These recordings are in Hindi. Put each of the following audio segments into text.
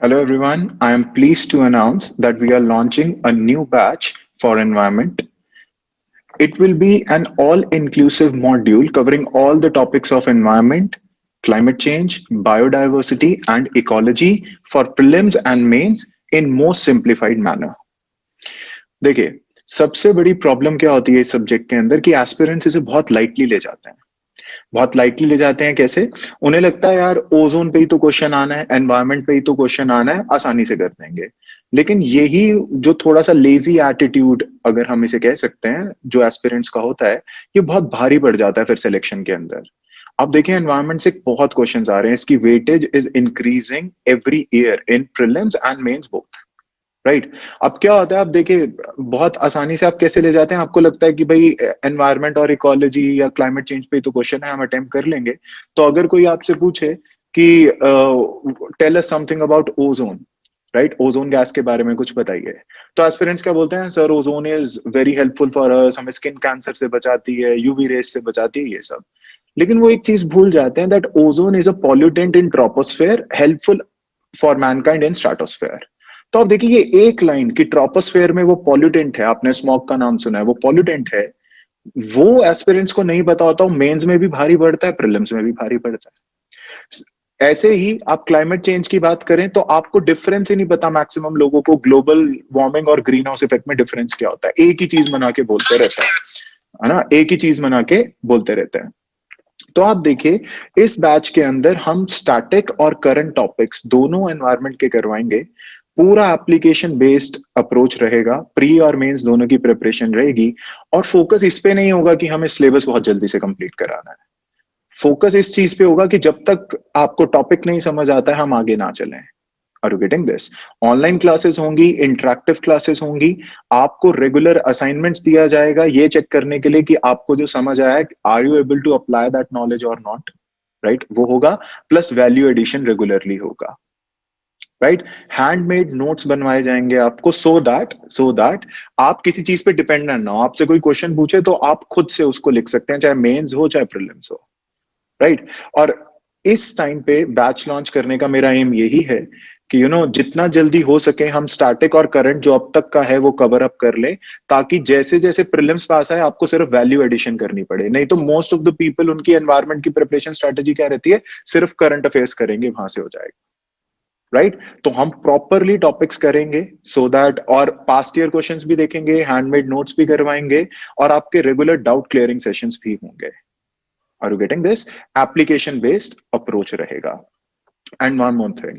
Hello, everyone. I am pleased to announce that we are launching a new batch for environment. It will be an all inclusive module covering all the topics of environment, climate change, biodiversity, and ecology for prelims and mains in most simplified manner. देखिए, सबसे बड़ी प्रॉब्लम क्या होती है इस सब्जेक्ट के अंदर कि एस्पिरेंट्स इसे बहुत लाइटली ले जाते हैं। बहुत लाइटली ले जाते हैं कैसे? उन्हें लगता है यार ओज़ोन पे ही तो क्वेश्चन आना है, एनवायरनमेंट पे ही तो क्वेश्चन आना है, आसानी से कर देंगे। लेकिन यही जो थोड़ा-सा लेज़ी एटीट्यूड अगर हम इसे कह सकते हैं, जो एस्पिरेंट्स का होता है, ये बहुत भारी पड़ जाता है फिर सिलेक्शन के अंदर। अब देखिए एनवायरनमेंट से बहुत क्वेश्चन्स आ रहे हैं, इसकी weightage is increasing every year in prelims and mains both. Right. अब क्या होता है, आप देखिए बहुत आसानी से आप कैसे ले जाते हैं, आपको लगता है कि भाई एनवायरनमेंट और इकोलॉजी या क्लाइमेट चेंज पे तो क्वेश्चन है, हम अटेम्प्ट कर लेंगे। तो अगर कोई आपसे पूछे कि tell us something about ozone, right, ozone gas के बारे में कुछ बताइए, तो एस्पिरेंट्स क्या बोलते हैं, sir ozone is very helpful for us, हमें स्किन कैंसर से बचाती है, यूवी रेस से बचाती है, ये सब। लेकिन वो एक चीज भूल जाते हैं that ozone is a pollutant in troposphere, helpful for Mankind in stratosphere. तो आप देखिए ये एक लाइन कि ट्रोपोस्फेयर में वो पॉल्यूटेंट है, आपने स्मॉग का नाम सुना है, वो पॉल्यूटेंट है, वो एस्पिरेंट्स को नहीं पता होता, मेंस में भी भारी पड़ता है, प्रीलिम्स में भी भारी पड़ता है। ऐसे ही आप क्लाइमेट चेंज की बात करें तो आपको डिफरेंस ही नहीं पता, मैक्सिमम लोगों को ग्लोबल वार्मिंग और ग्रीन हाउस इफेक्ट में डिफरेंस क्या होता है, एक ही चीज बना के बोलते रहता है ना, एक ही चीज बना के बोलते रहते हैं। तो आप देखिए इस बैच के अंदर हम स्टैटिक और करंट टॉपिक्स दोनों एनवायरनमेंट के करवाएंगे। पूरा एप्लीकेशन बेस्ड अप्रोच रहेगा, प्री और मेंस दोनों की प्रिपरेशन रहेगी। और फोकस इस पे नहीं होगा कि हमें सिलेबस बहुत जल्दी से कंप्लीट कराना है। फोकस इस चीज पे होगा कि जब तक आपको टॉपिक नहीं समझ आता है हम आगे ना चलें। Are you getting this? Online classes होंगी, इंटरेक्टिव क्लासेस होंगी, आपको रेगुलर असाइनमेंट्स दिया जाएगा ये चेक करने के लिए कि आपको जो समझ आया, are you able to apply that knowledge or not, right, वो होगा। प्लस वैल्यू एडिशन रेगुलरली होगा, राइट। हैंडमेड नोट्स बनवाए जाएंगे आपको, सो दैट आप किसी चीज पे डिपेंडेंट ना हो, आपसे कोई क्वेश्चन पूछे तो आप खुद से उसको लिख सकते हैं, चाहे मेंस हो चाहे प्रीलिम्स हो, राइट। और इस टाइम पे बैच लॉन्च करने का मेरा एम यही है कि जितना जल्दी हो सके हम स्टैटिक और करंट जो अब तक का है वो कवर अप कर ले, ताकि जैसे जैसे प्रीलिम्स पास आए आपको सिर्फ वैल्यू एडिशन करनी पड़े। नहीं तो मोस्ट ऑफ द पीपल उनकी एनवायरनमेंट की प्रिपरेशन स्ट्रेटेजी क्या रहती है, सिर्फ करंट अफेयर्स करेंगे, वहां से हो जाएगा, राइट। तो हम प्रॉपरली टॉपिक्स करेंगे सो दैट, और पास्ट ईयर क्वेश्चंस भी देखेंगे, हैंडमेड नोट्स भी करवाएंगे, और आपके रेगुलर डाउट क्लियरिंग सेशंस भी होंगे। Are you getting this? Application based approach रहेगा। एंड वन मोर थिंग,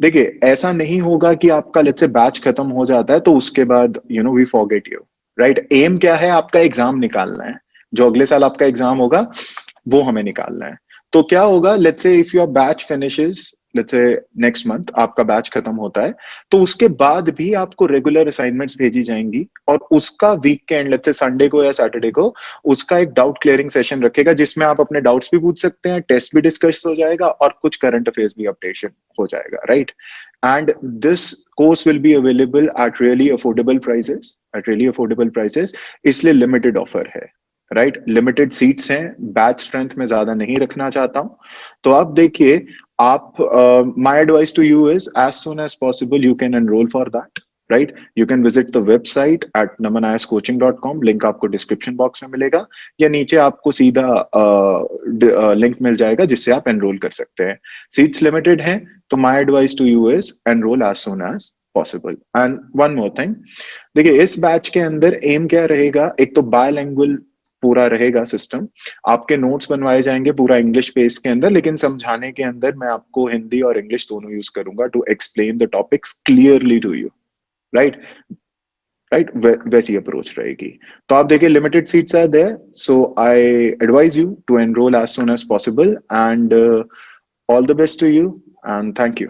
देखिए ऐसा नहीं होगा कि आपका लेट्स से बैच खत्म हो जाता है तो उसके बाद we forget you, right. Aim क्या है, आपका एग्जाम निकालना है, जो अगले साल आपका एग्जाम होगा वो हमें निकालना है। तो क्या होगा, let's say if your batch finishes, let's say next month आपका बैच खत्म होता है, तो उसके बाद भी आपको रेगुलर असाइनमेंट्स भेजी जाएंगी, और उसका वीकेंड लेट्स से संडे को या सैटरडे को उसका एक डाउट क्लियरिंग सेशन रखेगा, जिसमें आप अपने डाउट्स भी पूछ सकते हैं, टेस्ट भी डिस्कस हो जाएगा, और कुछ करंट अफेयर्स भी अपडेशन हो जाएगा, right. And this course will be available at really affordable prices, इसलिए लिमिटेड ऑफर है, राइट। लिमिटेड सीट्स हैं, बैच स्ट्रेंथ में ज्यादा नहीं रखना चाहता हूं। तो आप देखिए, आप my advice to you is as soon as possible you can enrol for that, right. You can visit the website at namanayascoaching.com, link आपको डिस्क्रिप्शन बॉक्स में मिलेगा, या नीचे आपको सीधा लिंक मिल जाएगा जिससे आप एनरोल कर सकते हैं। सीट्स लिमिटेड हैं, तो my advice to you is enrol as soon as possible. And one more thing, देखिए इस बैच के अंदर एम क्या रहेगा, एक तो बायलैंग्वेज पूरा रहेगा सिस्टम, आपके नोट्स बनवाए जाएंगे पूरा इंग्लिश बेस के अंदर, लेकिन समझाने के अंदर मैं आपको हिंदी और इंग्लिश दोनों यूज करूंगा to explain the topics clearly to you, right. Right, वैसी अप्रोच रहेगी। तो आप देखिए limited seats are there, so I advise you to enrol as soon as possible, and all the best to you, and thank you.